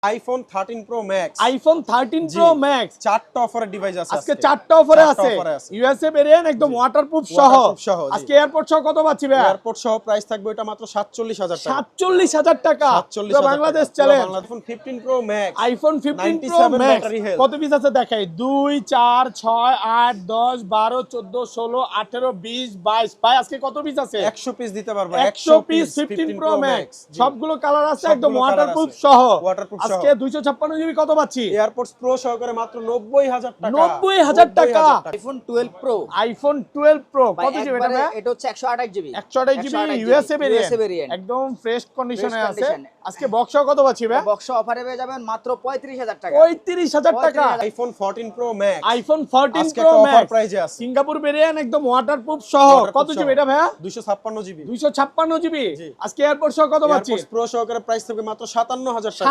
iPhone 13 Pro Max iPhone 13 Pro Max চারটা অফারের device আছে আজকে চারটা অফারে আছে অফারে আছে। ইউএসএ ভেরিয়েন্ট একদম ওয়াটারপ্রুফ সহ আজকে এয়ারপোর্ট সহ কত পাচ্ছি ভাই এয়ারপোর্ট সহ প্রাইস থাকবে এটা মাত্র 47000 টাকা 47000 টাকা 47000 Bangladesh challenge iPhone 15 Pro Max iPhone 15 Pro 97 Max battery health কত পিস আছে দেখাই 2 4 6 8 10 12 14 16 18 20 22 ভাই আজকে কত পিস আছে 100 পিস দিতে পারবো 100 পিস 15 Pro Max সবগুলো কালার আছে একদম ওয়াটারপ্রুফ সহ আজকে 256 জিবি কত পাচ্ছি এয়ারপোর্টস প্রো সহকারে মাত্র 90000 টাকা 90000 টাকা iPhone 12 Pro iPhone 12 Pro কত জিবি এটা ভাই এটা হচ্ছে 128 জিবি 128 জিবি ইউএসএ ভেরিয়েন্ট একদম ফ্রেশ কন্ডিশনে আছে আজকে বক্স কত পাচ্ছি ভাই বক্স অফারে পেয়ে যাবেন মাত্র 35000 টাকা 35000 টাকা iPhone 14 Pro Max iPhone 14 আজকে Pro অফার Max প্রাইসে আছে সিঙ্গাপুর ভেরিয়েন্ট একদম ওয়াটারপ্রুফ সহ কত জিবি এটা ভাই 256 জিবি 256 জিবি আজকে এয়ারপোর্ট সহ কত পাচ্ছি এয়ারপোর্টস প্রো সহকারে প্রাইস থাকবে মাত্র 57000 টাকা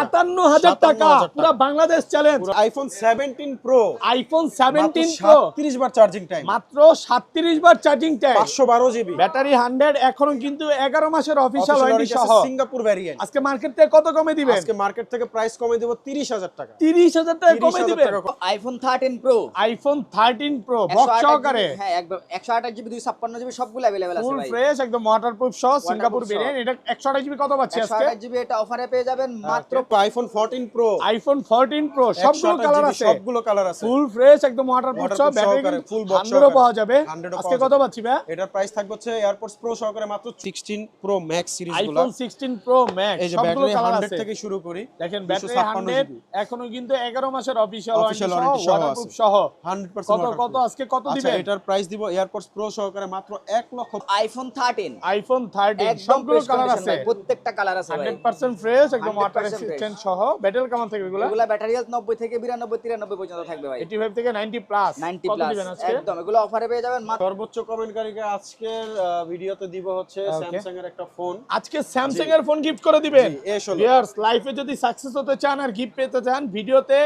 57000 টাকা পুরো Bangladesh challenge iPhone 17 Pro iPhone 17 Pro 37 বার চার্জিং টাইম মাত্র 37 বার চার্জিং টাইম 512 জিবি ব্যাটারি 100 এখনো কিন্তু 11 মাসের অফিশিয়াল ওয়ারেন্টি সহ সিঙ্গাপুর ভ্যারিয়েন্ট আজকে মার্কেট থেকে কত কমে দিবেন আজকে মার্কেট থেকে প্রাইস কমে দেব 30000 টাকা 30000 টাকা কমে দিবেন iPhone 13 Pro iPhone 13 Pro box সহকারে হ্যাঁ একদম 128 জিবি 256 জিবি সবগুলো अवेलेबल আছে ফুল ভাই ফ্রেশ একদম ওয়াটারপ্রুফ সহ সিঙ্গাপুর ভেরিয়েন্ট এটা 128 জিবি কত পাচ্ছি আজকে 128 জিবি এটা অফারে পেয়ে যাবেন মাত্র iPhone 14 Pro iPhone 14 Pro সবগুলো কালার আছে সবগুলো কালার আছে ফুল ফ্রেশ একদম ওয়াটারপ্রুফ সহ ব্যাটারি ফুল বক্স 100 পাওয়া যাবে আজকে কত পাচ্ছি ভাই এটার প্রাইস থাকবে হচ্ছে এয়ারপোর্টস প্রো সহকারে মাত্র 16 Pro Max সিরিজগুলো iPhone 16 Pro Max এই যে সবগুলো ব্যাটারি কালার 100 আছে থেকে শুরু করি দেখেন ব্যাটারি 100 এখনো কিন্তু 11 মাসের অফিশিয়াল Official ওয়ারেন্টি warranty সহ সহ ওয়াটারপ্রুফ সহ 100% কত কত আজকে কত আচ্ছা দিবেন এটার প্রাইস দিব এয়ারপোর্টস প্রো সহকারে মাত্র 1 লক্ষ iPhone 13 iPhone 13 একদম সবগুলো কালার আছে প্রত্যেকটা কালার আছে ভাই 100% ফ্রেশ একদম 100% ওয়াটার রেসিস্ট্যান্ট সহ ব্যাটারি কেমন থাকবে এগুলো এগুলা ব্যাটারি হেলথ 90 থেকে 92 93 পর্যন্ত থাকবে ভাই 85 থেকে 90 প্লাস 90 কত প্লাস দিবেন আজকে একদম এগুলো অফারে পেয়ে যাবেন মাত্র সর্বোচ্চ কমেন্টকারীকে আজকের ভিডিওতে দিব হচ্ছে স্যামসাং এর একটা ফোন আজকে স্যামসাং এর ফোন গিফট করে দিবেন A16 ভিউয়ার্স লাইফে যদি সাকসেস হতে চান আর গিফট পেতে চান ভিডিওতে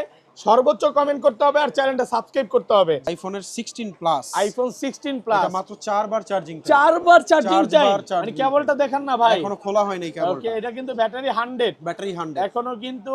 সর্বোচ্চ কমেন্ট করতে হবে আর চ্যানেলটা সাবস্ক্রাইব করতে হবে আইফোনের 16 প্লাস আইফোন 16 প্লাস এটা মাত্র 4 বার চার্জিং চারবার চার্জিং টাইম charging মানে কেবলটা দেখান না ভাই এখনো খোলা হয়নি কেবলটা ওকে এটা কিন্তু ব্যাটারি 100 ব্যাটারি 100 এখনো কিন্তু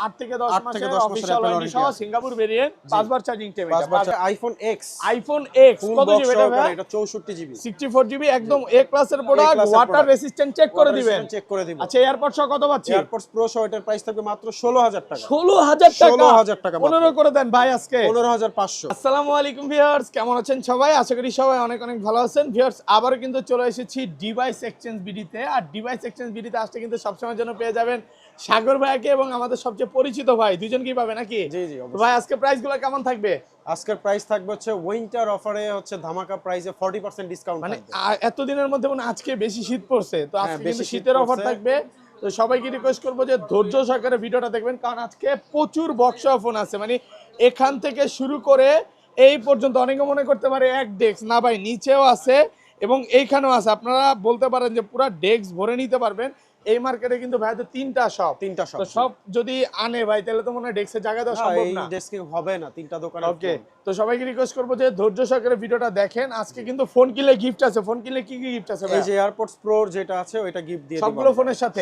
8 থেকে 10 8 থেকে মাসের 10 মাসের অফিশিয়াল Apple ওয়ারেন্টি সহ warranty সিঙ্গাপুর ভেরিয়েন্ট 5 বার চার্জিং টাইম এটা আইফোন এক্স আইফোন এক্স ফুল কত বক্স জিবি এটা ভাই এটা 64 জিবি 64 জিবি একদম এ ক্লাসের প্রোডাক্ট class-এর ওয়াটার product। রেসিস্ট্যান্ট চেক করে দিবেন চেক করে দিব আচ্ছা এয়ারপড সহ কত পাচ্ছি এয়ারপডস প্রো সহ এটার প্রাইস থাকবে মাত্র 16000 টাকা 16000 টাকা 16000 টাকা 15 করে দেন ভাই আজকে 15500 আসসালামু আলাইকুম ভিউয়ার্স কেমন আছেন সবাই আশা করি সবাই অনেক অনেক ভালো আছেন ভিউয়ার্স আবারো কিন্তু চলে এসেছি ডিভাইস এক্সচেঞ্জ বিডিতে আর ডিভাইস এক্সচেঞ্জ বিডিতে আসলে কিন্তু সবসময়ের জন্য পেয়ে যাবেন সাগর ভাইকে এবং আমাদের সবচেয়ে পরিচিত ভাই দুজনকেই পাবে নাকি জি জি তো ভাই আজকে প্রাইসগুলো কেমন থাকবে আজকের প্রাইস থাকবে হচ্ছে উইন্টার অফারে হচ্ছে ধামাকা প্রাইসে 40% ডিসকাউন্ট মানে থাকবে এতদিনের মধ্যে মানে আজকে বেশি শীত পড়ছে তো আজকে বেশি কিন্তু শীত শীতের অফার পড়ছে। থাকবে তো সবাইকে রিকোয়েস্ট করবো যে ধৈর্য সহকারে ভিডিওটা দেখবেন কারণ আজকে প্রচুর বক্স ফোন আছে মানে এখান থেকে শুরু করে এই পর্যন্ত অনেকে মনে করতে পারে এক ডেস্ক না ভাই নিচেও আছে এবং এইখানেও আছে আপনারা বলতে পারেন যে পুরো ডেস্ক ভরে নিতে পারবেন এই মার্কেটে কিন্তু ভাই তো তিনটা শপ সব তো সব যদি আনে ভাই তাহলে তো মনে হয় ডেস্কের জায়গা দেওয়া সম্ভব এই না ডেস্কে হবে না তিনটা দোকানে ওকে তো সবাইকে রিকোয়েস্ট করবো যে ধৈর্য সহকারে ভিডিওটা দেখেন আজকে কিন্তু ফোন কিনলে গিফট আছে ফোন কিনলে কি কি গিফট আছে এই ভাই যে এয়ারপডস প্রো যেটা আছে ওইটা গিফট দিয়ে দিব সবগুলো ফোনের সাথে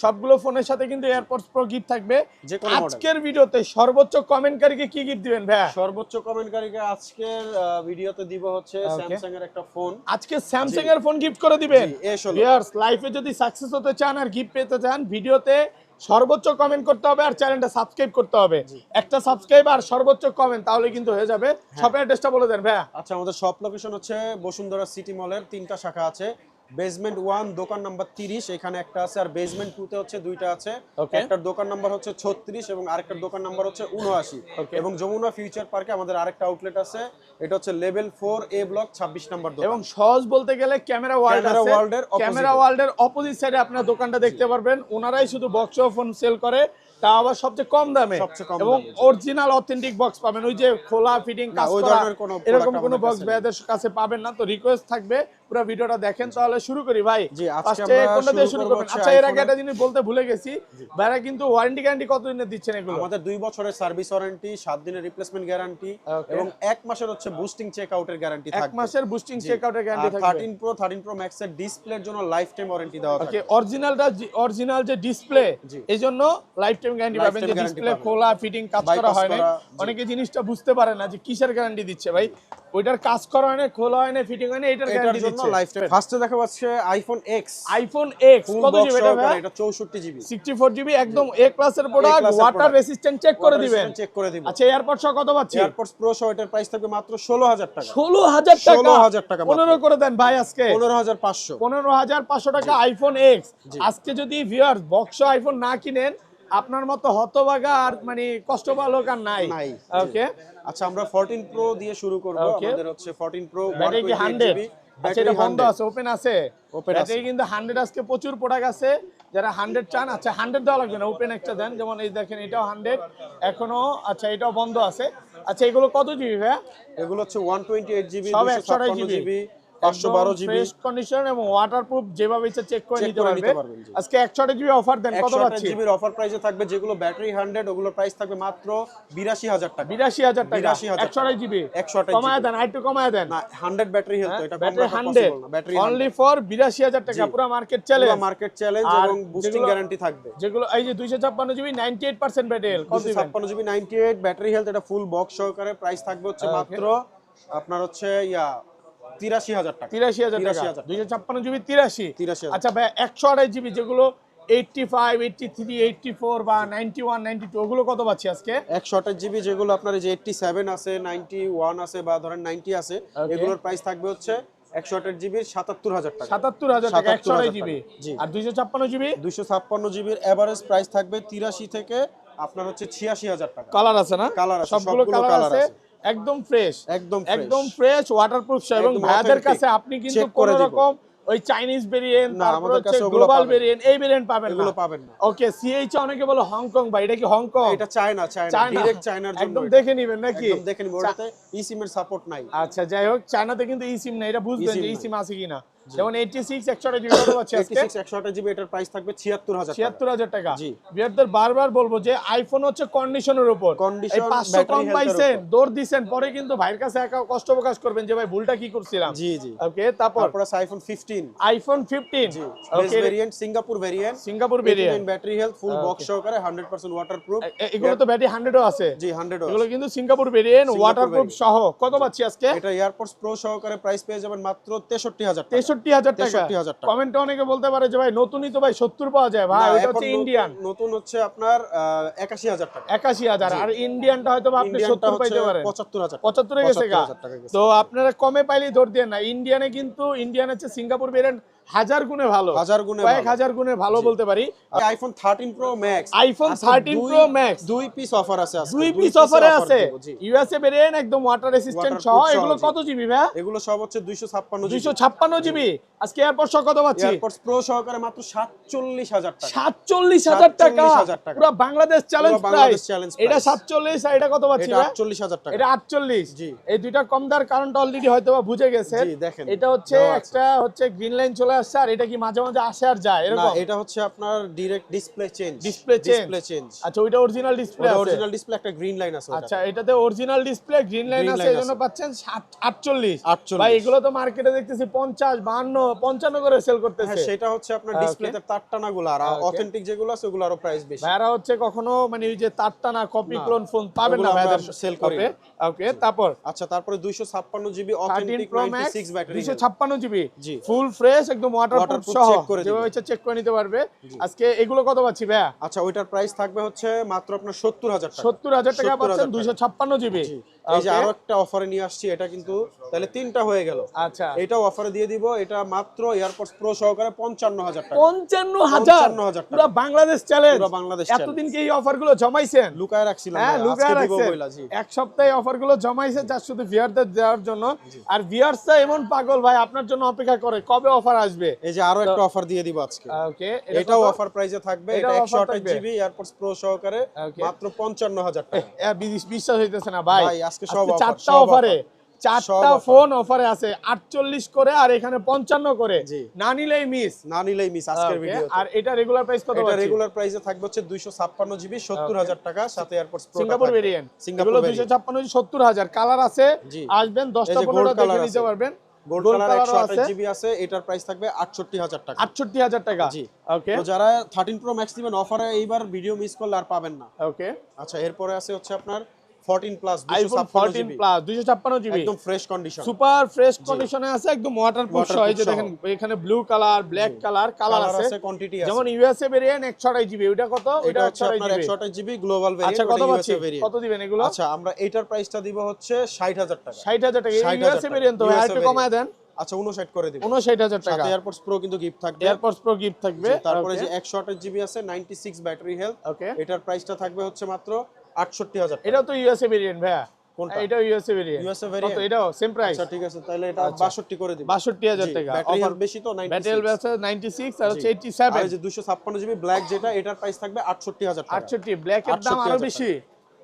সবগুলো ফোনের সাথে কিন্তু এয়ারপডস প্রো গিফট থাকবে যে কোনো মডেল আজকের ভিডিওতে সর্বোচ্চ কমেন্টকারীকে কি গিফট দিবেন ভাই সর্বোচ্চ কমেন্টকারীকে আজকের ভিডিওতে দিব হচ্ছে স্যামসাং এর একটা ফোন আজকে স্যামসাং এর ফোন গিফট করে দিবেন A16 ভিউয়ার্স লাইফে যদি সাকসেস হতে চান আর গিফট পেতে চান ভিডিওতে সর্বোচ্চ কমেন্ট করতে হবে আর চ্যানেলটা সাবস্ক্রাইব করতে হবে একটা সাবস্ক্রাইব আর সর্বোচ্চ কমেন্ট তাহলে কিন্তু হয়ে যাবে শপের অ্যাড্রেসটা বলে দেন ভাই আচ্ছা আমাদের শপ লোকেশন হচ্ছে বসুন্ধরা সিটি মলের 3টা শাখা আছে বেসমেন্ট 1 দোকান নাম্বার 30 এখানে একটা আছে আর বেসমেন্ট 2 তে হচ্ছে দুইটা আছে একটার দোকান নাম্বার হচ্ছে 36 এবং আরেকটার দোকান নাম্বার হচ্ছে 79 এবং যমুনা ফিউচার পার্কে আমাদের আরেকটা আউটলেট আছে এটা হচ্ছে লেভেল 4 এ ব্লক 26 নাম্বার দোকান এবং সহজ বলতে গেলে ক্যামেরা ওয়ার্ল্ড আছে ক্যামেরা ওয়ার্ল্ডের অপোজিট সাইডে আপনারা দোকানটা দেখতে পারবেন ওনারাই শুধু বক্স ফোন সেল করে তা আবার সবচেয়ে কম দামে এবং অরিজিনাল অথেন্টিক বক্স পাবেন ওই যে খোলা ফিটিং কাজ করা এরকম কোনো বক্স ভাইদের কাছে পাবেন না তো রিকোয়েস্ট থাকবে পুরো ভিডিওটা দেখেন। তাহলে শুরু করি ভাই। জি, আজকে ফার্স্টে আমরা কোনটা দিয়ে শুরু শুরু করব করবেন? হচ্ছে আচ্ছা, এর আগে iPhone-এর- একটা জিনিস বলতে ভুলে গেছি, ভাইরা কিন্তু ওয়ারেন্টি গ্যারান্টি কতদিনের দিচ্ছেন এগুলো? আমাদের 2 বছরের সার্ভিস ওয়ারেন্টি, 7 দিনের রিপ্লেসমেন্ট গ্যারান্টি Okay. এবং 1 মাসের হচ্ছে বুস্টিং চেক আউটের গ্যারান্টি 1 থাকবে। মাসের বুস্টিং জি। চেক আউটের গ্যারান্টি আর থাকবে। 13 Pro Max এর ডিসপ্লের জন্য লাইফ টাইম ওয়ারেন্টি দেওয়া ওকে, থাকবে। অরিজিনাল যে ডিসপ্লে, জি। এইজন্য লাইফ টাইম গ্যারান্টি পাবেন। যে Lifetime guarantee ডিসপ্লে পাবেন। খোলা ফিটিং কাজ করা Bypass হয় না, করা, জি। অনেকে জিনিসটা বুঝতে পারে না যে কিসের গ্যারান্টি দিচ্ছে ভাই। ওইটার কাজ করা হয় না, খোলা হয় না, ফিটিং হয় না, এটার এটার গ্যারান্টি জন্য দিচ্ছে। Life time. ফার্স্টে দেখা যাচ্ছে আইফোন এক্স আইফোন এক্স ফুল কত বক্স জিবি এটা ভাই? এটা 64 জিবি 64 জিবি একদম এ ক্লাসের প্রোডাক্ট, class-এর ওয়াটার product। রেসিস্ট্যান্ট চেক করে দিবেন। চেক করে দিব। আচ্ছা, এয়ারপডস কত পাচ্ছি? এয়ারপডস প্রো সহ এটার প্রাইস থাকবে মাত্র 16000 টাকা। 16000 টাকা। 16,000 টাকা মাত্র। 15 করে দেন ভাই আজকে। 15500। 15500 টাকা আইফোন এক্স। আজকে যদি ভিউয়ার্স বক্স আইফোন না কিনেন, আপনার মতো হতভাগা আর মানে কষ্ট পাওয়া লোক আর নাই। নাই। ওকে, আচ্ছা, আমরা 14 প্রো দিয়ে শুরু করব। Okay. আমাদের হচ্ছে 14 প্রো ব্যাটারি কি 100? আচ্ছা, এটা বন্ধ আছে, ওপেন আছে? Open আছে। ব্যাটারি কিন্তু 100 আজকে প্রচুর প্রোডাক্ট আছে। যারা 100 চান, আচ্ছা 100 দেওয়া লাগবে না, ওপেন একটা দেন। যেমন এই দেখেন, এটাও 100 এখনো। আচ্ছা, এটাও বন্ধ আছে। আচ্ছা, এগুলো কত জিবি ভাই? এগুলো হচ্ছে 128 জিবি, সব 256 128 জিবি, 512 জিবি। ফ্রেশ কন্ডিশন এবং ওয়াটারপ্রুফ, যেভাবে ইচ্ছা চেক করে Check নিতে করে পারবে। নিতে পারবেন, জি। আজকে 128 জিবি অফার দেন, কত 128 পাচ্ছি? জিবির অফার প্রাইসে থাকবে। যেগুলো ব্যাটারি 100 ওগুলোর প্রাইস থাকবে মাত্র 82000 টাকা। 82000 টাকা। 82000 128 জিবি 128 কমায় দেন, আরেকটু কমায় দেন। না, 100 ব্যাটারি হেলথ, এটা কম ব্যাটারি রাখা 100 পসিবল না। ব্যাটারি অনলি ফর 82000 টাকা, জি। পুরো মার্কেট চ্যালেঞ্জ। মার্কেট চ্যালেঞ্জ আর এবং বুস্টিং যেগুলো- গ্যারান্টি থাকবে। যেগুলো এই যে 256 জিবি 98% ব্যাটারি হেলথ, কত দিবেন? 256 জিবি 98 ব্যাটারি হেলথ, এটা ফুল বক্স সহকারে প্রাইস থাকবে হচ্ছে Okay. মাত্র আপনার হচ্ছে 83000 টাকা। 83000 টাকা। 83000 256 জিবি 83। 83000 আচ্ছা ভাই, 128 জিবি যেগুলো 85, 83, 84 বা 91, 92 ওগুলো কত পাচ্ছি আজকে? 128 জিবি যেগুলো আপনার এই যে 87 আছে, 91 আছে বা ধরেন 90 আছে, Okay. এগুলোর প্রাইস থাকবে হচ্ছে 128 জিবির 77000 টাকা। 77000 টাকা 128 জিবি। জি। আর 256 জিবি 256 জিবির এভারেজ প্রাইস থাকবে 83 থেকে আপনার হচ্ছে 86000 টাকা। কালার আছে না? কালার আছে, সবগুলো সবগুলো কালার কালার আছে। আছে। একদম ফ্রেশ, একদম একদম ফ্রেশ, ওয়াটারপ্রুফ এবং একদম ভাইয়াদের authentic। কাছে আপনি কিন্তু Check করে কোনো দিব। রকম ওই চাইনিজ ভেরিয়েন্ট, না, তারপর আমাদের হচ্ছে কাছে ওগুলো গ্লোবাল পাবেন। ভেরিয়েন্ট, এই ভেরিয়েন্ট পাবেন না। এগুলো পাবেন না। ওকে, সিএইচ অনেকে বলে হংকং, ভাই এটা কি হংকং? এটা চায়না ডাইরেক্ট চায়নার জন্য। একদম এটা। দেখে নিবেন নাকি? একদম দেখে নিব, ওটাতে eSIM এর সাপোর্ট নাই। আচ্ছা, যাই হোক, চায়নাতে কিন্তু ই সিম নাই, এটা বুঝবেন eSIM যে ই নাই। সিম আছে কিনা। যেমন 86 128 জিবি কত পাচ্ছি আজকে? 86 128 জিবি এটার প্রাইস থাকবে 76000 টাকা। 76000 টাকা। জি। বিয়ারদের বারবার বলবো যে আইফোন হচ্ছে কন্ডিশনের উপর। Condition, এই 500 battery কম health-এর পাইছেন, উপর। দৌড় দিছেন, পরে কিন্তু ভাইয়ের কাছে একা কষ্ট প্রকাশ করবেন যে ভাই ভুলটা কি করছিলাম। জি জি। ওকে, তারপর তারপর আছে আইফোন 15 আইফোন 15। জি, base okay, variant, Singapore variant, Singapore variant. Battery health, full box সহকারে 100% ওয়াটারপ্রুফ। এগুলো তো ব্যাটারি 100ও আছে। জি, 100 এগুলো কিন্তু Singapore variant, Singapore waterproof variant। সহ। কত পাচ্ছি আজকে? এটা এয়ারপডস প্রো সহকারে প্রাইস পেয়ে যাবেন মাত্র 63000 টাকা। 63000 টাকা। 63000 টাকা। কমেন্টে অনেকে বলতে পারে যে ভাই নতুনই তো ভাই 70 পাওয়া যায় ভাই, না, ওটা এখন হচ্ছে নতুন- ইন্ডিয়ান। নতুন হচ্ছে আপনার 81000 টাকা। 81000। আর ইন্ডিয়ানটা হয়তো বা আপনি ইন্ডিয়ানটা 70 পাইতে হচ্ছে পারেন। 75000 75 এ গেছে গা। 75000 টাকা গেছে। তো আপনারা কমে পাইলেই ধর দিয়ে না। ইন্ডিয়ানে কিন্তু ইন্ডিয়ান হচ্ছে সিঙ্গাপুর ভেরিয়েন্ট 1000 গুণে ভালো, 1000 গুণে কয়েক ভালো। হাজার গুণে ভালো বলতে পারি। IPhone 13 pro max, iPhone 13 pro max দুই পিস অফার আছে আজকে। 2 পিস অফারে আছে। দেব, জি। ইউএসএ ভেরিয়েন্ট একদম ওয়াটার রেসিস্ট্যান্ট সহ। Waterproof সহ, এগুলো জি। কত জিবি ভাই? এগুলো সব হচ্ছে 256 জিবি। 256 জিবি। আজকে এয়ারপড সহ কত পাচ্ছি? এয়ারপডস প্রো সহকারে মাত্র 47000 টাকা। 47000 টাকা। 47000 টাকা। পুরো বাংলাদেশ চ্যালেঞ্জ পুরো বাংলাদেশ প্রাইস। challenge এটা price। 47 আর এটা কত পাচ্ছি এটা ভাই? 48000 টাকা। এটা 48। জি। এই দুইটা কম দেওয়ার কারণটা অলরেডি হয়তো বা বুঝে গেছেন। জি, দেখেন। এটা হচ্ছে দেওয়া আছে। একটা হচ্ছে গ্রিন লাইন চলে আসছে, আর এটা কি মাঝে মাঝে আসে আর যায় না, এরকম? এটা হচ্ছে আপনার direct display change. Display change। Change. আচ্ছা, ওইটা অরিজিনাল ডিসপ্লে আছে। অরিজিনাল ডিসপ্লে একটা গ্রিন লাইন আছে ওটাতে। আচ্ছা, এটাতে original display green line Green আছে, line এজন্য আছে। পাচ্ছেন 48। 48 ভাই এগুলো তো মার্কেটে দেখতেছি 50 52 55 করে সেল হ্যাঁ, করতেছে। সেটা হচ্ছে আপনার Okay. ডিসপ্লেতে তার টানাগুলো, আর Okay. অথেন্টিক যেগুলো আছে ওগুলো আরো প্রাইস বেশি। ভাইরা হচ্ছে কখনো মানে ওই যে তারটা না কপি না, ক্লোন ফোন পাবেন না ওগুলো আমরা ভাইদের sell করি না। ওকে, তারপর আচ্ছা, তারপরে 256 GB 13 authentic pro max 96 battery. 256 GB জি। ফুল ফ্রেশ একদম ওয়াটারপ্রুফ Waterproof সহ, check করে দিবে। যেভাবে ইচ্ছা চেক করে নিতে পারবে। আজকে এগুলো কত পাচ্ছি ভাইয়া? আচ্ছা, ওইটার প্রাইস থাকবে হচ্ছে মাত্র আপনার 70000 টাকা। 70000 টাকা 70,000 পাচ্ছেন টাকা। 256 জিবি। জি। এই যে আরো একটা অফারে নিয়ে আসছি, এটা কিন্তু তাহলে 3টা হয়ে গেল। আচ্ছা, এটাও অফারে দিয়ে দিব। এটা মাত্র এয়ারপডস প্রো সহকারে 55000 টাকা। 55000 টাকা। পুরো বাংলাদেশ চ্যালেঞ্জ। পুরো বাংলাদেশ challenge। এতদিন কি এই অফার গুলো জমাইছেন? লুকায় রাখছিলাম হ্যাঁ, ভাই, লুকায় আজকে দিব রাখছেন। বইলা, জি। এক সপ্তাহে অফার গুলো জমাইছে যা শুধু ভিউয়ারদের দেওয়ার জন্য। আর ভিউয়ারসরা এমন পাগল ভাই, আপনার জন্য অপেক্ষা করে কবে অফার আসবে। এই যে আরো একটা অফার দিয়ে দিব আজকে। ওকে, এটাও অফার প্রাইসে থাকবে। এটা এটাও offer 128 থাকবে। জিবি এয়ারপডস প্রো সহকারে Okay. মাত্র 55000 টাকা। বিশ্বাস হইতেছে না ভাই, ভাই, আজকে সব offer, 4টা সব অফারে চারটা offer। ফোন অফারে আছে 48 করে আর এখানে 55 করে, জি। না নিলেই মিস। না নিলেই মিস আজকের ভিডিও। আর এটা রেগুলার প্রাইস কত এটা পাচ্ছি? রেগুলার প্রাইসে থাকবে হচ্ছে 256 জিবি 70000 টাকা, সাথে airports pro Singapore variant, Singapore এগুলো ভেরিয়েন্ট 256 70000 কালার আছে। জি। আসবেন 10টা এই যে 15টা gold দেখে color নিতে আছে। পারবেন। গোল্ড গোল্ড কালার কালারও আছে 128 জিবি আছে, এটার প্রাইস থাকবে 68000 টাকা। 68000 টাকা। জি। ওকে তো যারা 13 প্রো ম্যাক্স নেবেন অফারে এইবার ভিডিও মিস করলে আর পাবেন না। ওকে। আচ্ছা, এরপরে আছে হচ্ছে আপনার 14 plus iPhone 256 14 GB plus 256 GB একদম ফ্রেশ কন্ডিশন। সুপার ফ্রেশ কন্ডিশনে আছে, একদম ওয়াটারপ্রুফ সহ। এই যে Waterproof দেখেন এখানে blue colour, black colour, colour আছে, কোয়ান্টিটি আছে। যেমন ইউএসএ ভেরিয়েন্ট 128 জিবি, ওটা কত? ওটা এটা হচ্ছে আপনার 128 জিবি। 128 জিবি গ্লোবাল আচ্ছা, ভেরিয়েন্ট, কত ওটা পাচ্ছি? USA variant. কত দিবেন এগুলো? আচ্ছা, আমরা এটার প্রাইসটা দিব হচ্ছে 60000 টাকা। 60000 টাকা। 60,000 ইউএসএ ভেরিয়েন্ট তো ভাই, USA একটু কমায় দেন। আচ্ছা, 59 করে দিব। 59000 টাকা। সাথে এয়ারপোর্টস প্রো কিন্তু গিফট থাকবে। এয়ারপডস প্রো গিফট থাকবে। তারপরে যে 128 জিবি আছে 96 ব্যাটারি হেলথ, ওকে। এটার প্রাইসটা থাকবে হচ্ছে মাত্র 68000 টাকা। এটাও তো ইউএসএ ভেরিয়েন্ট ভাইয়া। কোনটা? এটাও ইউএসএ ভেরিয়েন্ট। ইউএসএ কত? ভেরিয়েন্ট। এটাও সেম প্রাইস। আচ্ছা, ঠিক আছে, তাহলে এটা 62 করে দিব। 62000 টাকা। ব্যাটারি অফার হেলথ বেশি তো 96। ব্যাটারি হেলথ আছে 96 আর হচ্ছে জি। 87। আর এই যে 256 জিবি ব্ল্যাক যেটা, এটার প্রাইস থাকবে 68000 টাকা। 68। ব্ল্যাকের দাম আরো 68,000 বেশি।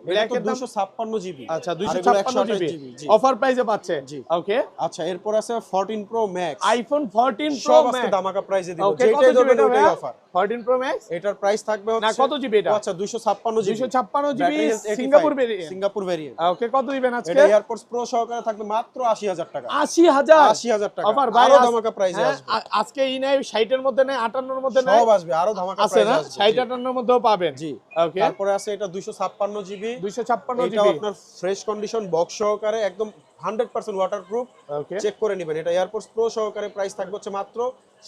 ব্ল্যাকের ব্ল্যাকের দাম 256 জিবি। আচ্ছা, আর এগুলো 256 জিবি 128 জি। অফার প্রাইসে পাচ্ছে। জি। ওকে। আচ্ছা, এরপর আছে 14 প্রো ম্যাক্স। আইফোন 14 প্রো সব আজকে ম্যাক্স। দামাকা প্রাইসে দিব, ওকে, কত যেটাই জিবি ধরবেন এটা ওটাই ভাইয়া? অফার। 14 প্রো ম্যাক্স এটার প্রাইস থাকবে না, হচ্ছে কত জিবি এটা? আচ্ছা, 256 GB. 256 GB Battery health 85 Singapore variant. Singapore variant. Okay, কত দিবেন আজকে? এটা এয়ারপোর্টস প্রো সহকারে থাকবে মাত্র 80000 টাকা। 80000। 80000 টাকা। অফার ভাই, আরো ধামাকা প্রাইসে আসবে। আজকে ই নাই 60 এর মধ্যে নাই, 58 এর মধ্যে নাই, সব আসবে, আরো ধামাকা আছে প্রাইসে না? আসবে। 60 58 এর মধ্যেও পাবেন। জি। ওকে। তারপরে আছে এটা 256 জিবি। 256 এটাও জিবি। আপনার ফ্রেশ কন্ডিশন বক্স সহকারে একদম 100% ওয়াটারপ্রুফ। ওকে। চেক করে নেবেন। এটা এয়ারপোর্টস প্রো সহকারে প্রাইস থাকবে হচ্ছে মাত্র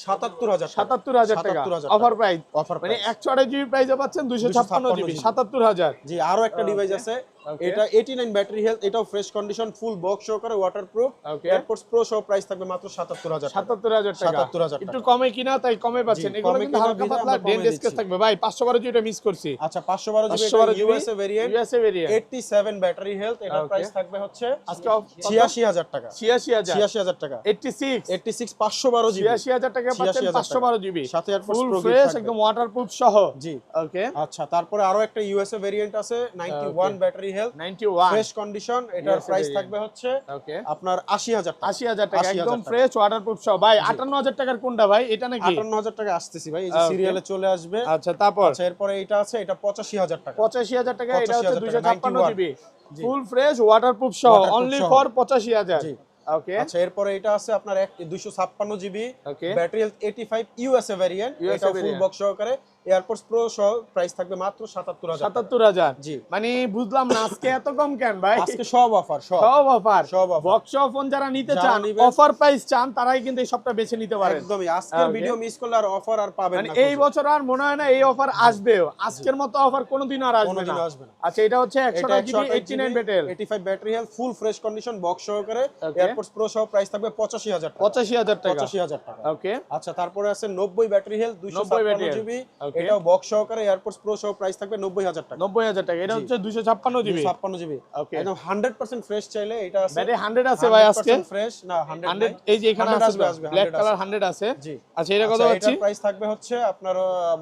77000 টাকা। 77000 টাকা 77000 অফার প্রাইস। অফার মানে প্রাইস। 128 জিবি প্রাইসে পাচ্ছেন 256 জিবি 77000। জি, আরো একটা ডিভাইস আছে, Okay. এটা 89 ব্যাটারি হেলথ, এটাও ফ্রেশ কন্ডিশন ফুল বক্স সহকারে ওয়াটারপ্রুফ। Okay. এয়ারপোর্টস প্রো সহ প্রাইস থাকবে মাত্র 77000 টাকা। 77000 টাকা। 77000 একটু টাকা। কমে কিনা, তাই কমে পাচ্ছেন। জি, এগুলো কমে কিন্তু কিনা হালকা বিধায় পাতলা আমরা কমে ডেন্ট স্কেচ দিচ্ছি। থাকবে ভাই। 512 জিবিটা মিস করছি। আচ্ছা, 512 GB 512 GB USA variant, USA variant. 87 battery health, এটার Okay. প্রাইস থাকবে হচ্ছে আজকে 86000 টাকা। 86000 86000 টাকা। 86 86 512 জিবি। 86000 টাকা পাচ্ছেন 86,000 512 জিবি সাথে এয়ারপোর্টস ফুল প্রো গিফট ফ্রেশ থাকবে। একদম ওয়াটারপ্রুফ সহ। জি। ওকে। আচ্ছা, তারপরে আরো একটা ইউএসএ ভেরিয়েন্ট আছে 91 ব্যাটারি হেলথ, 91 ফ্রেশ কন্ডিশন, এটার USA প্রাইস variant। থাকবে হচ্ছে ওকে। আপনার 80000 টাকা। 80000 টাকা 80,000 একদম টাকা। ফ্রেশ ওয়াটারপ্রুফ সহ। ভাই 58000 টাকার কোনটা ভাই? এটা নাকি? 58000 টাকা আসতেছি ভাই, এই যে Okay. সিরিয়ালে চলে আসবে। আচ্ছা, তারপর আচ্ছা, এরপরে এটা আছে, এটা 85000 টাকা। 85000 টাকা। এটা হচ্ছে 85,000 টাকা, 256 91 জিবি জি। ফুল ফ্রেশ ওয়াটারপ্রুফ সহ Waterproof অনলি সহ। ফর 85000। জি। ওকে। আচ্ছা, এরপরে এটা আছে আপনার 256 GB Okay. Battery health 85 USA variant, USA এটা ফুল variant। বক্স সহকারে এয়ারপোর্টস প্রো সহ প্রাইস থাকবে মাত্র 77000 টাকা। 77000। জি। মানে বুঝলাম না আজকে এত কম কেন ভাই? আজকে সব অফার, সব সব অফার। সব offer। বক্স ফোন যারা নিতে যারা চান, নিবেন- অফার প্রাইস চান, তারাই কিন্তু এই সবটা বেছে নিতে পারেন। একদমই আজকের Okay. ভিডিও মিস করলে আর অফার আর পাবেন মানে না। এই বছর আর মনে হয় না এই অফার আসবেও। আজকের মতো অফার কোনোদিন আর আসবে না। কোনোদিনও আসবে না। আচ্ছা, এটা হচ্ছে 128 GB 89 battery 85 battery health full fresh condition box সহকারে Okay. এয়ারপোর্টস প্রো সহ প্রাইস থাকবে 85000 টাকা। 85000 টাকা। 85000 টাকা। ওকে। আচ্ছা, তারপরে আছে 90 battery health 90 256 battery GB, Okay. এটাও বক্স সহকারে এয়ারপোর্টস প্রো সহ প্রাইস থাকবে 90000 টাকা। 90000 টাকা। এটা হচ্ছে 256 জিবি 256 জিবি Okay. একদম 100% ফ্রেশ চাইলে এটা আছে। ব্যাটারি 100 আছে ভাই আজকে। ফ্রেশ না 100 100 এই যে এখানে 100 আছে আসবে, ব্ল্যাক 100 কালার আসবে। 100 আছে। জি। আচ্ছা, এটা কত আচ্ছা, পাচ্ছি? এটার প্রাইস থাকবে হচ্ছে আপনার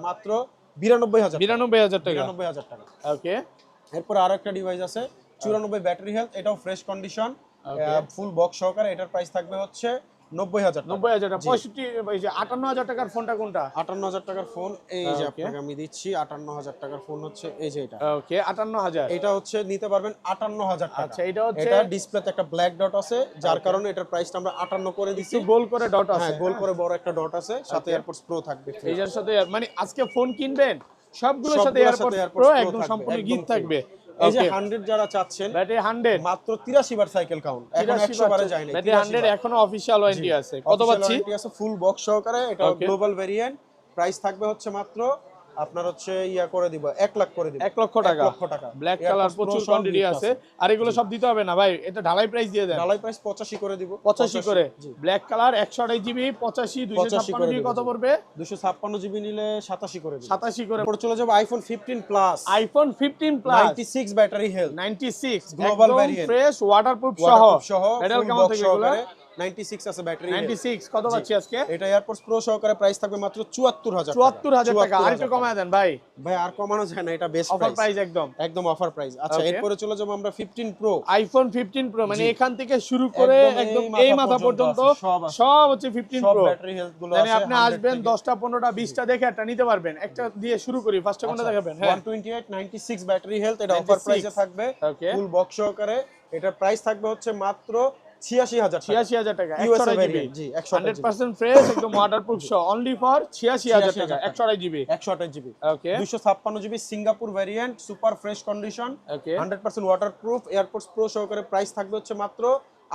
মাত্র 92000 92000 টাকা। 92000 টাকা। ওকে। এরপর আরো একটা ডিভাইস আছে 94 ব্যাটারি হেলথ, এটাও ফ্রেশ কন্ডিশন Okay. ফুল বক্স সহকারে, এটার প্রাইস থাকবে হচ্ছে 90000 টাকা। 90000 টাকা। জি। 65 এই যে 58000 টাকার ফোনটা কোনটা? 58000 টাকার ফোন, এই যে Okay. আপনাকে আমি দিচ্ছি 58000 টাকার ফোন হচ্ছে এই যে এটা। ওকে, 58000। এটা হচ্ছে নিতে পারবেন 58000 টাকা। আচ্ছা, এটা হচ্ছে এটা ডিসপ্লেতে একটা ব্ল্যাক ডট আছে, যার কারণে এটার প্রাইসটা আমরা 58 করে দিছি। একটু গোল করে ডট আছে। হ্যাঁ, গোল করে বড় একটা ডট আছে, সাথে এয়ারপোর্টস প্রো থাকবে। এইটার সাথে মানে আজকে ফোন কিনবেন সবগুলোর সাথে সবগুলোর এয়ারপোর্ট সাথে AirPods প্রো Pro একদম থাকবে, সম্পূর্ণ একদম গিফট free। থাকবে। এই যে ওকে। 100 যারা চাচ্ছেন, ব্যাটারি 100 মাত্র 83 বার সাইকেল কাউন্ট, এখন 100 বারে যায় না। ব্যাটারি 100 এখনো অফিশিয়াল ওয়ারেন্টি আছে। কত পাচ্ছি? আছে ফুল বক্স সহকারে, এটা Okay. গ্লোবাল ভেরিয়েন্ট, প্রাইস থাকবে হচ্ছে মাত্র আপনার হচ্ছে ইয়া করে দিব 1 লাখ করে দিব। 1 লক্ষ টাকা। 1 লক্ষ টাকা। ব্ল্যাক AirPods কালার Pro প্রচুর সহ কোয়ান্টিটি gift আছে। আর এগুলো সব দিতে হবে না ভাই, এটা ঢালাই প্রাইস দিয়ে দেন। ডালাই প্রাইস 85 করে দিব। 85 করে। জি। ব্ল্যাক কালার 128 জিবি 85 256 করে জিবি দিব, কত জি। পড়বে? 256 জিবি নিলে 87 করে দিব। 87 করে। তারপর চলে যাব iPhone 15 plus, iPhone 15 plus 96 battery health, 96 Global একদম variant। ফ্রেশ ওয়াটারপ্রুফ সহ। ওয়াটারপ্রুফ সহ ব্যাটারি ফুল কেমন বক্স থেকে এগুলো? সহকারে, 96 আছে ব্যাটারি 96 কত পাচ্ছি আজকে? এটা এয়ারপডস প্রো সহকারে প্রাইস থাকবে মাত্র 74000 74000 টাকা। আর একটু কমায় দেন ভাই। ভাই আর কমানো যায় না, এটা বেস্ট অফার প্রাইস একদম। একদম অফার প্রাইস। আচ্ছা Okay. এরপরে চলে যাবো আমরা 15 প্রো। আইফোন 15 প্রো মানে এখান থেকে শুরু করে একদম এই মাথা পর্যন্ত সব হচ্ছে 15 প্রো। ব্যাটারি হেলথ গুলো মানে আছে আপনি আসবেন 10টা 15টা 20টা দেখে একটা নিতে পারবেন। একটা দিয়ে শুরু করি, ফার্স্টে কোনটা দেখাবেন? হ্যাঁ 128 96 ব্যাটারি হেলথ, এটা অফার 96 প্রাইসে থাকবে Okay. ফুল বক্স সহকারে। এটার প্রাইস থাকবে হচ্ছে মাত্র 86000 টাকা। 86000 টাকা, USA 128 জিবি, variant, জি 128 100% ফ্রেশ একদম ওয়াটারপ্রুফ সহ অনলি ফর 86000 টাকা, 128 GB. 128 GB, okay 256 GB Singapore variant, super fresh condition, okay 100% waterproof, AirPods pro সহকারে। প্রাইস থাকবে হচ্ছে মাত্র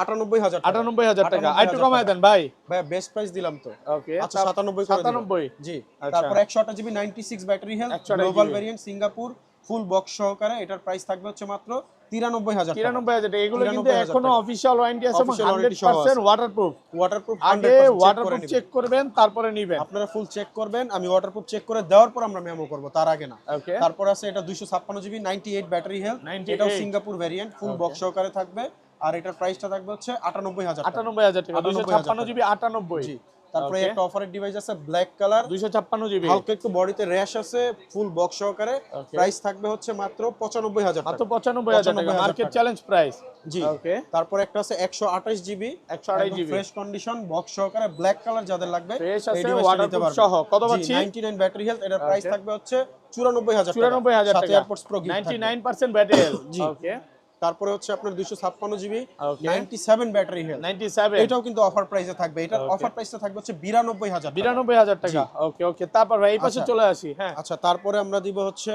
98000 টাকা। 98000 টাকা। আর একটু কমায় দেন ভাই। ভাই বেস্ট প্রাইস দিলাম তো। ওকে আচ্ছা 97 করে দিলাম। 97 জি। আচ্ছা। তারপর 128 GB 96 battery health, 128 global GB variant Singapore ফুল বক্স সহকারে। এটার প্রাইস থাকবে হচ্ছে মাত্র 93000 টাকা। 93000 টাকা। এগুলো কিন্তু 93000 এখনো টাকা। অফিশিয়াল ওয়ারেন্টি আছে, Official warranty সহ 100% আছে। ওয়াটারপ্রুফ। ওয়াটারপ্রুফ আগে 100% চেক করে ওয়াটারপ্রুফ নেবেন। চেক করবেন তারপরে নিবেন। আপনারা ফুল চেক করবেন, আমি ওয়াটারপ্রুফ চেক করে দেওয়ার পর আমরা মেমো করব, তার আগে না। ওকে তারপর আছে এটা 256 জিবি 98 ব্যাটারি হেলথ, 98 এটাও সিঙ্গাপুর ভ্যারিয়েন্ট ফুল বক্স সহকারে থাকবে। আর এটার প্রাইসটা থাকবে হচ্ছে 98000 টাকা। 98000 টাকা, 98,000 256 জিবি 98। জি। তারপরে Okay. একটা অফারের ডিভাইস আছে ব্ল্যাক কালার, 256 জিবি, হালকা একটু বডিতে র্যাশ আছে, ফুল বক্স সহকারে। Okay. প্রাইস থাকবে হচ্ছে মাত্র 95000 মাত্র টাকা। 95000 টাকা, 95,000 মার্কেট টাকা। Challenge price. জি। ওকে তারপর একটা আছে 128 GB 128 GB fresh condition box সহকারে, ব্ল্যাক কালার যাদের লাগবে ফ্রেশ এই আছে, ডিভাইসটা নিতে ওয়াটারপ্রুফ পারবেন। সহ। কত জি, পাচ্ছি? 99 ব্যাটারি হেলথ, এটার প্রাইস Okay. থাকবে হচ্ছে 94000 টাকা। 94000 সাথে টাকা, এয়ারপডস প্রো গিফট থাকবে। 99% ব্যাটারি হেলথ। জি। ওকে তারপরে হচ্ছে আপনার 256 জিবি Okay. 97 ব্যাটারি হেলথ, 97, এটাও কিন্তু অফার প্রাইসে থাকবে। এটার Okay. অফার প্রাইসটা থাকবে হচ্ছে 92000 টাকা। 92000 টাকা। ওকে ওকে তারপর ভাই এই পাশে আচ্ছা। চলে আসি। হ্যাঁ আচ্ছা তারপরে আমরা দিব হচ্ছে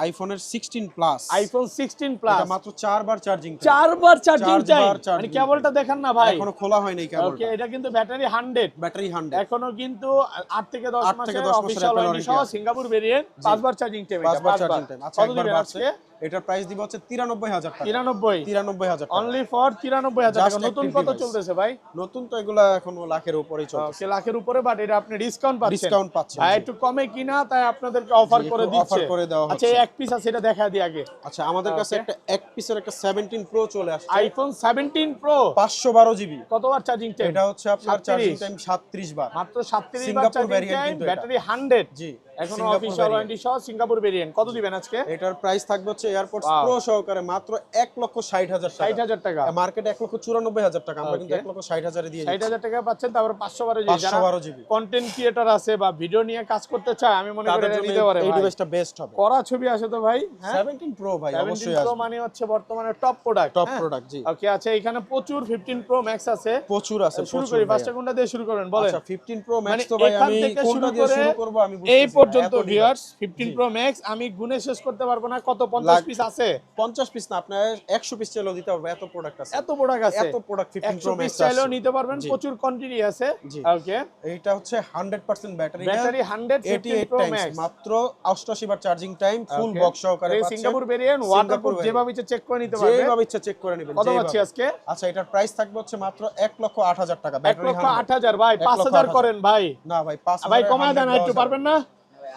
আইফোনের 16 প্লাস। আইফোন 16 প্লাস এটা মাত্র 4 বার চার্জিং, 4 বার চার্জিং 4 টাইম। বার charging মানে কেবলটা দেখেন না ভাই, এখনো খোলা হয়নি ওকে কেবলটা। এটা কিন্তু ব্যাটারি 100, ব্যাটারি 100, এখনো কিন্তু 8 থেকে 10 8 থেকে মাসের 10 মাসের অফিশিয়াল Apple ওয়ারেন্টি সহ warranty আছে। সিঙ্গাপুর ভেরিয়েন্ট, 5 বার চার্জিং টাইম। 5 বার চার্জিং টাইম। আচ্ছা কত একবার দিবেন বাড়ছে। আজকে? এটার প্রাইস দিব হচ্ছে 93000 টাকা। 93, 93000 টাকা। অনলি ফর 93000 টাকা। Just নতুন active কত device। চলতেছে ভাই? নতুন তো এগুলা এখনো লাখের উপরেই চলছে। ওকে লাখের উপরে, বাট এটা আপনি ডিসকাউন্ট পাচ্ছেন। ডিসকাউন্ট পাচ্ছেন, ভাই জি। একটু কমে কিনা, তাই আপনাদেরকে অফার জি, করে একটু দিচ্ছে। offer করে দেওয়া আচ্ছা হচ্ছে। এই এক পিস আছে, এটা দেখা দিই আগে। আচ্ছা আমাদের কাছে Okay. একটা এক পিসের একটা 17 প্রো চলে আসছে, আইফোন 17 প্রো 512 জিবি। কতবার চার্জিং টাইম? এটা হচ্ছে আপনার 37 চার্জিং টাইম 37 বার। মাত্র 37 বার সিঙ্গাপুর চার্জিং variant টাইম, কিন্তু এটা। ব্যাটারি 100। জি এখনো সিঙ্গাপুর অফিশিয়াল variant। ওয়ারেন্টি সহ সিঙ্গাপুর ভেরিয়েন্ট। কত দিবেন আজকে? এটার প্রাইস থাকবে হচ্ছে এয়ারপডস Wow. প্রো সহকারে মাত্র 1,60,000 টাকা। 60000 টাকা। মার্কেটে 1,94,000 টাকা, আমরা কিন্তু Okay. 1,60,000 এ দিয়ে দিচ্ছি। 60000 টাকা পাচ্ছেন। তারপর 512 জিবি, যারা 512 জিবি। কন্টেন্ট ক্রিয়েটর আছে বা ভিডিও নিয়ে কাজ করতে চায়, আমি মনে করি তাদের এটা জন্য নিতে পারে এই ভাই। ডিভাইসটা বেস্ট হবে। করা ছবি আসে তো ভাই। হ্যাঁ 17 প্রো ভাই 17 অবশ্যই প্রো আসবে। মানে হচ্ছে বর্তমানে টপ প্রোডাক্ট। টপ প্রোডাক্ট, জি। ওকে আচ্ছা এখানে প্রচুর 15 প্রো ম্যাক্স আছে। প্রচুর আছে, শুরু প্রচুর করি, ভাইয়া। ফার্স্টে কোনটা দিয়ে শুরু করবেন বলেন? আচ্ছা 15 প্রো মানে ম্যাক্স তো ভাই এখান আমি থেকে কোনটা শুরু দিয়ে করে শুরু করব আমি বুঝতেছি এই না, পর্যন্ত এত device। ভিউয়ার্স 15 জি। প্রো ম্যাক্স আমি গুনে শেষ করতে পারবো না কত 50 পিস আছে। 50 পিস না, আপনার 100 পিস চাইলেও দিতে হবে, এত প্রোডাক্ট আছে। এত প্রোডাক্ট আছে, এত প্রোডাক্ট 15 প্রো 100 পিস ম্যাক্স চাইলেও নিতে পারবেন, জি। প্রচুর কোয়ান্টিটি আছে। জি। ওকে এইটা হচ্ছে 100% battery, battery 100 15 88 pro Times, max মাত্র 88 বার চার্জিং টাইম, ফুল Okay. বক্স সহকারে এই পাচ্ছেন। Singapore variant Singapore waterproof, variant। যেভাবে ইচ্ছে চেক করে নিতে পারবেন। যেভাবে ইচ্ছা চেক করে নেবেন। কত যেভাবে। পাচ্ছি আজকে? আচ্ছা এটার প্রাইস থাকবে হচ্ছে মাত্র 1,08,000 টাকা। 1,08,000 ভাই, 5,000 করেন ভাই। না ভাই 5,000 ভাই কমায় দেন একটু, পারবেন না?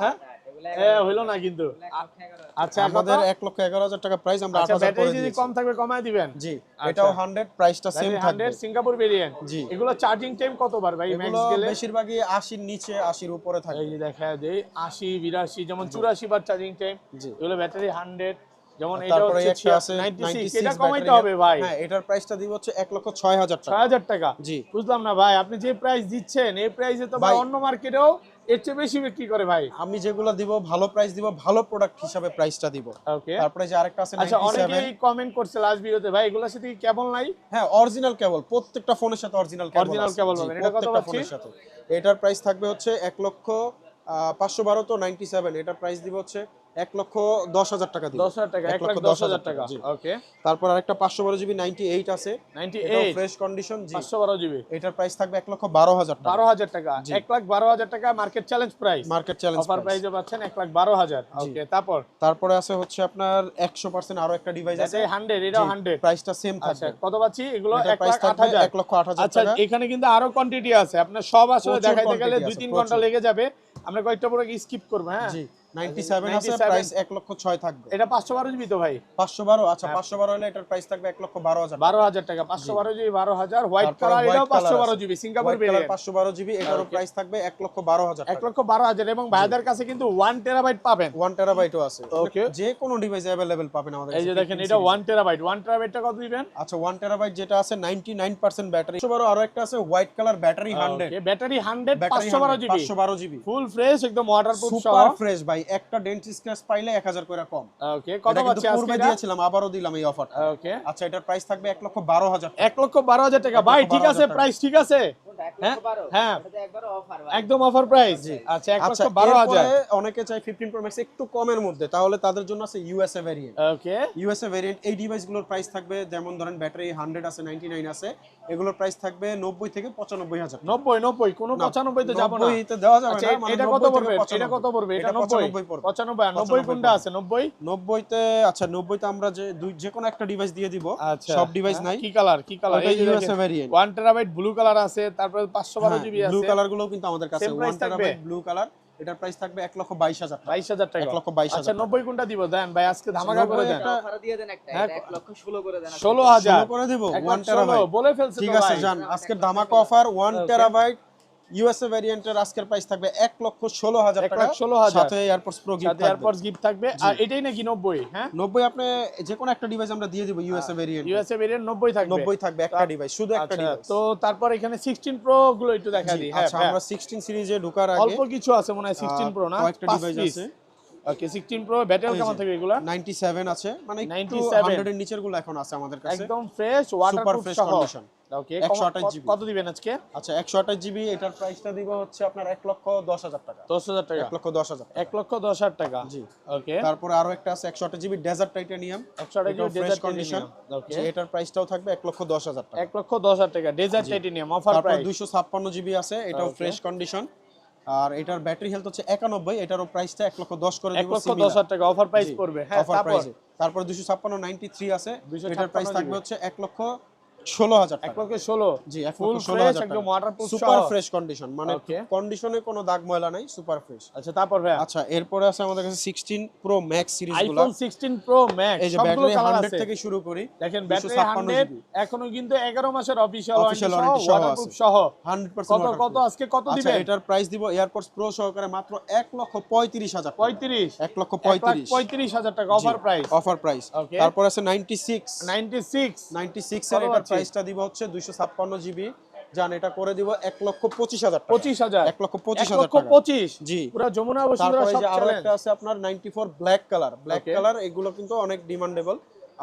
হ্যাঁ হইলো না কিন্তু। আচ্ছা আমাদের 1,11,000 টাকা প্রাইস, আমরা আচ্ছা 8,000 ব্যাটারি করে যদি দিয়েছি। কম থাকবে কমায় দিবেন। জি আচ্ছা। এটাও 100, প্রাইসটা সেম থাকবে। 100 সিঙ্গাপুর ভেরিয়েন্ট। জি। এগুলো চার্জিং টাইম কতবার ভাই ম্যাক্স এগুলো গেলে? বেশিরভাগই 80 এর নিচে, 80 এর উপরে থাকে। এই যে দেখা দেই 80 82, যেমন 84 বার চার্জিং টাইম। জি। এগুলো ব্যাটারি 100, যেমন এটা তারপরে হচ্ছে একটা আছে 96, 96 এটা কমাইতে ব্যাটারি। হবে ভাই। হ্যাঁ এটার প্রাইসটা দিব হচ্ছে 1,06,000 টাকা। 6000 টাকা। জি। বুঝলাম না ভাই, আপনি যে প্রাইস দিচ্ছেন এই প্রাইসে তো ভাই ভাই- অন্য মার্কেটেও এর চেয়ে বেশি বিক্রি করে ভাই। আমি যেগুলো দিব ভালো প্রাইস দিব, ভালো প্রোডাক্ট হিসাবে প্রাইসটা দিব। ওকে তারপরে যে আরেকটা আছে আচ্ছা 97। অনেকেই কমেন্ট করছে লাস্ট ভিডিওতে, ভাই এগুলোর সাথে কি কেবল নাই? হ্যাঁ অরিজিনাল কেবল, প্রত্যেকটা ফোনের সাথে অরিজিনাল কেবল। Original cable পাবেন। এটা কত প্রত্যেকটা পাচ্ছি? ফোনের সাথে। এটার প্রাইস থাকবে হচ্ছে 1,512 তো 97, এটার প্রাইস দিব হচ্ছে 1,10,000 টাকা দিব। 10,000 টাকা, 1,10,000 টাকা। জি। ওকে তারপর আরেকটা 512 জিবি 98 আছে, এটাও 98 ফ্রেশ কন্ডিশন। জি 512 জিবি, এটার প্রাইস থাকবে 1,12,000 টাকা। 12,000 টাকা। জি। 1,12,000 টাকা market challenge price. Market challenge offer প্রাইসে পাচ্ছেন 1,12,000। ওকে তারপর তারপরে আছে হচ্ছে আপনার 100% আরো একটা ডিভাইস আছে, এটা 100, এটাও 100। প্রাইসটা সেম আচ্ছা থাকবে। কত পাচ্ছি এগুলো? এটার প্রাইস থাকবে 1,08,000। 1,08,000 আচ্ছা টাকা। এখানে কিন্তু আরো কোয়ান্টিটি আছে, আপনার সব আসলে প্রচুর দেখাইতে গেলে quantity আছে, 2-3 প্রচুর। ঘন্টা লেগে যাবে। আমরা কয়েকটা পুরো স্কিপ করব। হ্যাঁ জি 97 আছে, 97 প্রাইস 1,06,000 থাকবে। এটা 512 জিবি তো ভাই? 512, আচ্ছা 512 হলে এটার প্রাইস থাকবে 1,12,000 12,000 টাকা। 512 জিবি 12,000। হোয়াইট তারপরে কালার, এটাও white colour 512 আছে। GB Singapore white colour variant. 512 GB, এটারও Okay. প্রাইস থাকবে 1,12,000 টাকা। 1,12,000 এবং ভাইদের কাছে কিন্তু 1 টেরাবাইট পাবেন। 1 টেরাবাইটও আছে। Okay. যে কোনো ডিভাইস अवेलेबल পাবেন আমাদের এই যে কাছে। দেখেন 15 এটা series। 1 টেরাবাইট। 1 টেরাবাইটটা কত দিবেন? আচ্ছা 1 টেরাবাইট যেটা আছে 99% ব্যাটারি। 512 আরো একটা আছে white colour battery 100। Okay, battery 100 battery 512 GB. 512 GB. Full fresh একদম ওয়াটারপ্রুফ সহ। সুপার ফ্রেশ ভাই, একটা ডেন্ট স্ক্র্যাচ পাইলে 1000 করে কম। ওকে, কত এটা কিন্তু পাচ্ছি আজকে পূর্বে এটা? দিয়েছিলাম, আবারও দিলাম এই অফারটা। ওকে, আচ্ছা এটার প্রাইস থাকবে 1,12,000 টাকা। 1,12,000 টাকা। ভাই ঠিক আছে, 1,12,000 প্রাইস ঠিক আছে? হ্যাঁ, হ্যাঁ, একবার অফার ভাই। একদম অফার প্রাইস। আচ্ছা, আচ্ছা 1,12,000। এরপরে অনেকে চায় 15 প্রো ম্যাক্স একটু কমের মধ্যে, তাহলে তাদের জন্য আছে ইউএসএ ভেরিয়েন্ট। ওকে, ইউএসএ ভেরিয়েন্ট এই ডিভাইসগুলোর প্রাইস থাকবে, যেমন ধরেন ব্যাটারি 100 আছে, 99 আছে, এগুলোর প্রাইস থাকবে 90 থেকে 95,000 টাকা। 90 কোনো 95 তে যাব না। 90 তে দেওয়া যাবে আচ্ছা, না, মানে এটা 90 কত থেকে পড়বে? 95 এটা কত পড়বে? এটা 90 95 পড়বে। 95 আর 90 কোনটা আছে? 90 90 তে আচ্ছা 90 তে আমরা যে কোনো একটা ডিভাইস দিয়ে দিব। আচ্ছা, সব ডিভাইস নাই। কি কালার? কি কালার? ওটা এই যে USA দেখেন, variant। 1 টেরাবাইট ব্লু কালার আছে, তারপরে 512 জিবি আছে। ব্লু কালার গুলোও কিন্তু আমাদের কাছে Same price 1 থাকবে? টেরাবাইট ব্লু কালার, এটার প্রাইস থাকবে 1,22,000 টাকা। 22,000 টাকা। 1,22,000 আচ্ছা 90 কোনটা দিব? দেন ভাই, আজকে ধামাকা করে দেন। একটা- অফার দিয়ে দেন একটা, হ্যাঁ, এটা 1,16,000 করে দেন। 16,000 করে দেব 1 1 টেরাবাইট। বলে ফেলছে ঠিক তো আছে ভাই। জান, আজকের ধামাকা অফার 1 টেরাবাইট ইউএসএ ভেরিয়েন্টের আজকের প্রাইস থাকবে 1,16,000 টাকা। 1,16,000 সাথে এয়ারপডস প্রো গিফট সাথে থাকবে। এয়ারপডস গিফট থাকবে। আর এটাই নাকি 90? হ্যাঁ, 90 আপনি যে কোনো একটা ডিভাইস আমরা দিয়ে দিব ইউএসএ ভেরিয়েন্ট। ইউএসএ ভেরিয়েন্ট 90 থাকবে। 90 থাকবে একটা ডিভাইস, শুধু একটা আচ্ছা, ডিভাইস। তো তারপর এখানে 16 প্রো গুলো একটু দেখা দিই। হ্যাঁ, আচ্ছা আমরা 16 সিরিজে ঢোকার আগে অল্প কিছু আছে মনে হয় 16 প্রো না? কয়েকটা 5 ডিভাইস পিস। আছে। ওকে, 16 প্রো ব্যাটারি কেমন থাকবে এগুলা? 97 আছে, মানে একটু 97 100 এর নিচের গুলো এখন আছে আমাদের কাছে। একদম ফ্রেশ সুপার ওয়াটারপ্রুফ ফ্রেশ সহ। কন্ডিশন। ওকে, 128 জিবি। কত দিবেন আজকে? আচ্ছা 128 জিবি, এটার প্রাইসটা দিব হচ্ছে আপনার 1,10,000 টাকা। 10,000 টাকা। 1,10,000 টাকা। 1,10,000 টাকা। জি। ওকে, তারপরে আরো একটা আছে 128 GB desert titanium. 128 GB fresh desert condition. Titanium. Okay, এটার প্রাইসটাও থাকবে 1,10,000 টাকা। 1,10,000 টাকা ডেজার্ট টাইটানিয়াম অফার তারপর প্রাইস। 256 জিবি আছে, এটাও Okay. Fresh condition. আর এটার ব্যাটারি হেলথ হচ্ছে 91, এটারও প্রাইসটা 1,10,000 করে দিব। 1,10,000 টাকা অফার প্রাইস পড়বে। হ্যাঁ, অফার তারপর প্রাইসে। তারপর 256 93 আছে, 256 এটার প্রাইস থাকবে জিবি। হচ্ছে 1,16,000 টাকা। 1,16,000 জি, ফুল 1,16,000 ফ্রেশ একদম ওয়াটারপ্রুফ সুপার সহ। ফ্রেশ কন্ডিশন, মানে Okay. কন্ডিশনে কোনো দাগ ময়লা নাই, সুপার ফ্রেশ। আচ্ছা, তারপর ভাই আচ্ছা এরপরে আছে আমাদের কাছে 16 প্রো ম্যাক্স সিরিজগুলো। আইফোন 16 প্রো ম্যাক্স এই যে সবগুলো ব্যাটারি কালার 100 আছে। থেকে শুরু করি। দেখেন ব্যাটারি 256 100 জিবি। এখনো কিন্তু 11 মাসের অফিশিয়াল Official ওয়ারেন্টি warranty সহ সহ ওয়াটারপ্রুফ আছে। সহ 100% কত কত আজকে কত আচ্ছা দিবেন? এটার প্রাইস দিব এয়ারপডস প্রো সহকারে মাত্র 1,35,000 টাকা। 35 1,35,000 1,35,000 টাকা offer price. Offer price. Okay. তারপর আছে 96 96 এর কত এটার আছে? প্রাইসটা দিব হচ্ছে 256 জিবি। জান এটা করে দিব 1,25,000 টাকা। 25,000 1,25,000 টাকা। 1,25,000 জি। পুরো যমুনা বসুন্ধরা তারপরে সব যে আরো চ্যালেঞ্জ। একটা আছে আপনার 94 black colour. Black Okay. Colour এগুলো কিন্তু অনেক ডিমান্ডেবল।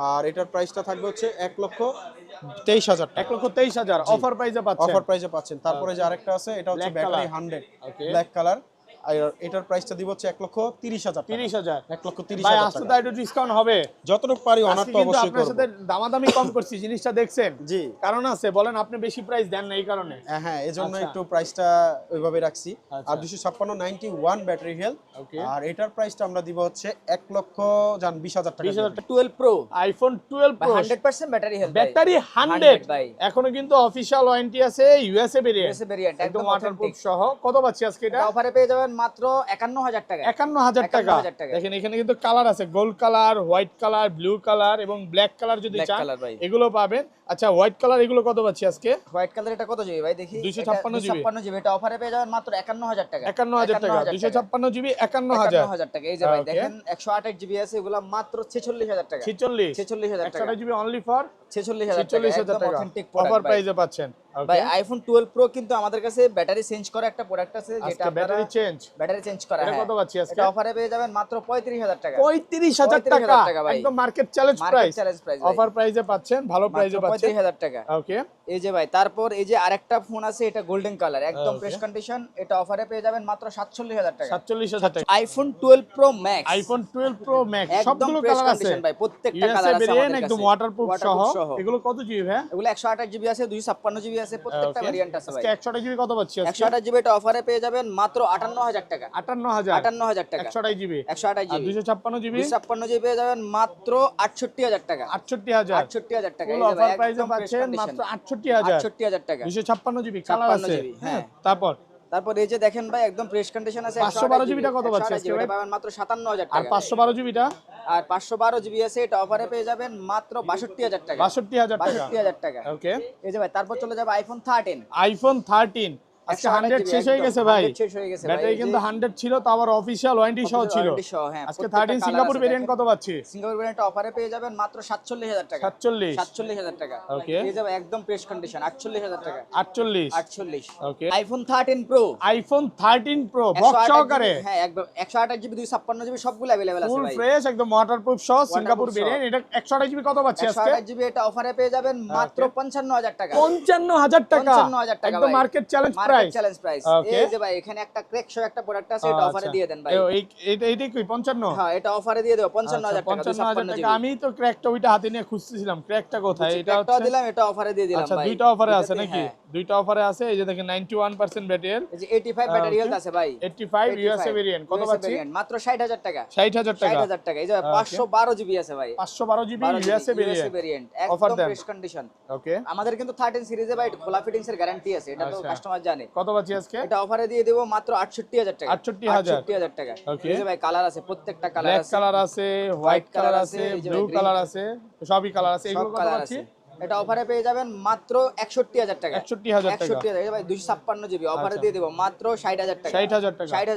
আর এটার প্রাইসটা থাকবে হচ্ছে 1,23,000 টাকা। 1,23,000 অফার প্রাইসে পাচ্ছেন। অফার প্রাইসে পাচ্ছেন। তারপরে যে আরেকটা আছে এটা হচ্ছে Black battery color. 100 Okay. Black colour. আর এটার প্রাইসটা দিব হচ্ছে 1,30,000 টাকা। 30,000 ভাই 1,30,000 আজকে তো টাকা। একটু ডিসকাউন্ট হবে। যতটুকু পারি অনার আজকে তো কিন্তু অবশ্যই আপনার করব। সাথে দামাদামি কম করছি, জিনিসটা দেখছেন? জি। কারণ আছে বলেন, আপনি বেশি প্রাইস দেন না এই কারণে। হ্যাঁ এজন্য আচ্ছা। একটু প্রাইসটা ওইভাবে রাখছি। আচ্ছা। আর 256 91 ব্যাটারি হেলথ। Okay. আর এটার প্রাইসটা আমরা দিব হচ্ছে 1,20,000 টাকা। 20,000 টাকা। 12 প্রো আইফোন 12 ভাই প্রো 100% ব্যাটারি হেলথ। ব্যাটারি 100 ভাই। এখনো কিন্তু অফিশিয়াল ওয়ারেন্টি আছে ইউএসএ ভেরিয়েন্ট। USA variant, একদম একদম ওয়াটারপ্রুফ authentic। সহ। কত পাচ্ছি আজকে এটা? এটা অফারে পেয়ে যাবেন মাত্র 51,000 টাকা। 51,000 টাকা। 51,000 টাকা। দেখেন এখানে কিন্তু কালার আছে, gold colour, white colour, blue colour এবং ব্ল্যাক কালার যদি Black চান color ভাই। এগুলো পাবেন। আচ্ছা হোয়াইট কালার এগুলো কত পাচ্ছি আজকে? হোয়াইট কালার এটা কত জিবি ভাই দেখি? 256 জিবি। 256 জিবি, এটা অফারে পেয়ে যাবেন মাত্র 51,000 টাকা। 51,000 টাকা। 256 জিবি 51,000 51,000 টাকা। এই যে ভাই Okay. দেখেন 128 জিবি আছে, এগুলা মাত্র 46,000 টাকা। 46 46,000 টাকা। 100 জিবি অনলি ফর 46,000 টাকা। 46,000 একদম টাকা অথেন্টিক অফার প্রোডাক্ট ভাই। প্রাইসে পাচ্ছেন। ভাই ওকে, আইফোন 12 প্রো কিন্তু আমাদের কাছে ব্যাটারি চেঞ্জ করা একটা প্রোডাক্ট আছে, যেটা আজকে আপনারা ব্যাটারি চেঞ্জ ব্যাটারি চেঞ্জ করা। এটা হ্যাঁ। কত পাচ্ছি আজকে? এটা অফারে পেয়ে যাবেন মাত্র 35,000 টাকা। 35,000 টাকা 35,000 টাকা ভাই। একদম market challenge Market price. challenge price ভাই। অফার প্রাইসে পাচ্ছেন, ভালো প্রাইসে মাত্র পাচ্ছেন। 35,000 টাকা। ওকে, এই যে ভাই, তারপর এই যে আরেকটা ফোন আছে, এটা গোল্ডেন কালার, একদম Okay. Fresh condition. এটা অফারে পেয়ে যাবেন মাত্র 47,000 টাকা। 47,000 টাকা। IPhone 12 pro max, iPhone 12 pro max একদম সবগুলো ফ্রেশ কালার আছে কন্ডিশন ভাই, প্রত্যেকটা ইউএসএ কালার আছে ভেরিয়েন্ট আমাদের একদম কাছে। ওয়াটারপ্রুফ সহ। সহ। এগুলো কত জিবি ভাই? এগুলো 128 জিবি আছে, 256 জিবি আছে, প্রত্যেকটা ভেরিয়েন্ট আছে ভাই। আজকে 128 জিবি কত পাচ্ছি আজকে? 128 জিবি এটা অফারে পেয়ে যাবেন মাত্র 58,000 টাকা। 58,000 58,000 টাকা। 128 জিবি 128 আর জিবি 256 জিবি 256 জিবি পেয়ে যাবেন মাত্র 68,000 টাকা। 68,000 68,000 টাকা। ফুল এই যে অফার ভাই, প্রাইসে একদম ফ্রেশ পাচ্ছেন কন্ডিশন। মাত্র 68,000 68,000 টাকা। 256 জিবি কালার 56 আছে। জিবি, হ্যাঁ, হ্যাঁ। তারপর তারপর এই যে দেখেন ভাই একদম ফ্রেশ কন্ডিশন আছে 512 GB টা কত পাচ্ছি আজকে ভাই? এটা পাবেন মাত্র 57000 আর টাকা 512 জিবিটা আর 512 জিবি আছে এটা অফারে পেয়ে যাবেন মাত্র 62000 টাকা 62000 টাকা 62000 টাকা ওকে এই যে ভাই তারপর চলে যাবে আইফোন 13 আইফোন 13 আজকে 100 শেষ হয়ে গেছে ভাই, 100 শেষ হয়ে গেছে ভাই ব্যাটারি কিন্তু 100 ছিল, তো আবার অফিশিয়াল ওয়ারেন্টি সহ ছিল। হ্যাঁ আজকে 13 সিঙ্গাপুর ভেরিয়েন্ট কত পাচ্ছি? সিঙ্গাপুর ভেরিয়েন্ট অফারে পেয়ে যাবেন মাত্র 47000 টাকা 47 47000 টাকা Okay. পেয়ে যাবে একদম ফ্রেশ কন্ডিশন 48000 টাকা 48 48 okay. IPhone 13 pro iPhone 13 pro box সহকারে হ্যাঁ একদম 128 জিবি 256 জিবি সবগুলো अवेलेबल আছে ফুল ভাই ফ্রেশ একদম ওয়াটারপ্রুফ সহ সিঙ্গাপুর সহ। ভেরিয়েন্ট। এটা 128 জিবি কত পাচ্ছি আজকে? 128 জিবি এটা অফারে পেয়ে যাবেন মাত্র 55000 টাকা 55000 টাকা 55000 টাকা একদম ভাই। Market challenge market price. Challenge price Okay. এই যে ভাই এখানে একটা ক্র্যাক শো একটা প্রোডাক্ট আছে এটা অফারে দিয়ে দেন ভাই এইটা কি 55? হ্যাঁ এটা অফারে দিয়ে দেব 55000 টাকা 55000 256 টাকা। আমি তো ক্র্যাকটা ওইটা হাতে নিয়ে খুঁজতেছিলাম, ক্র্যাকটা কোথায়? এটা এটা হচ্ছে দিলাম এটা অফারে দিয়ে দিলাম আচ্ছা, ভাই দুইটা অফারে আছে এটাতে, নাকি? হ্যাঁ। দুইটা অফারে আছে। এই যে দেখেন 91% ব্যাটারি, এই যে 85 ব্যাটারি হেলথ আছে ভাই 85 ইউএসএ ভেরিয়েন্ট কত USA পাচ্ছি? variant, মাত্র 60000 টাকা 60000 টাকা 60000 টাকা এই যে 512 জিবি আছে ভাই 512 GB USA variant variant Offer একদম দেন। ফ্রেশ কন্ডিশন ওকে। আমাদের কিন্তু 13 সিরিজে ভাই খোলা ফিটিংস এর গ্যারান্টি আছে এটা তো আচ্ছা। কাস্টমার জানে কত পাচ্ছি আজকে? এটা অফারে দিয়ে দেব মাত্র 68000 টাকা 68000 টাকা Okay. এই যে ভাই কালার আছে প্রত্যেকটা কালার ব্ল্যাক আছে কালার আছে, হোয়াইট কালার আছে, এই যে ব্লু green কালার আছে, সবই কালার আছে। সব এগুলো কত কালার পাচ্ছি? আছে এটা অফারে পেয়ে যাবেন মাত্র 61000 টাকা 61000 টাকা 61000 এই যে ভাই 256 জিবি অফারে আচ্ছা। দিয়ে দেব মাত্র 60000 টাকা 60000 টাকা। 60000